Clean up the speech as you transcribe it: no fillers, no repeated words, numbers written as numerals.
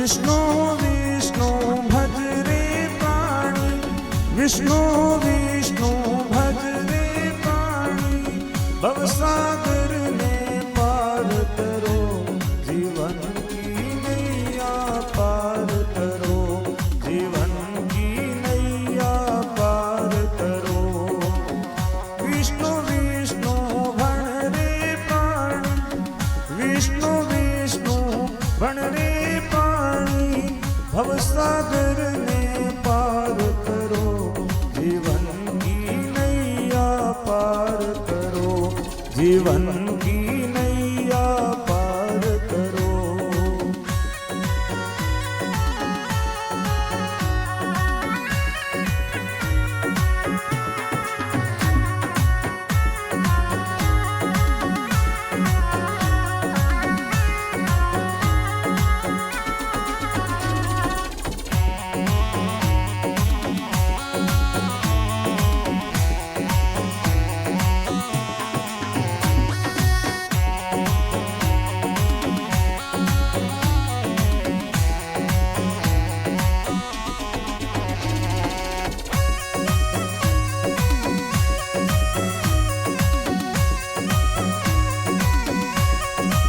विष्णु विष्णु भज रे प्राणी, विष्णु विष्णु भज रे प्राणी। भवसागर ने पार करो, जीवन की नैया पार करो, जीवन की नैया पार करो। विष्णु विष्णु भण रे प्राणी, विष्णु विष्णु भण रे प्राणी। भवसागर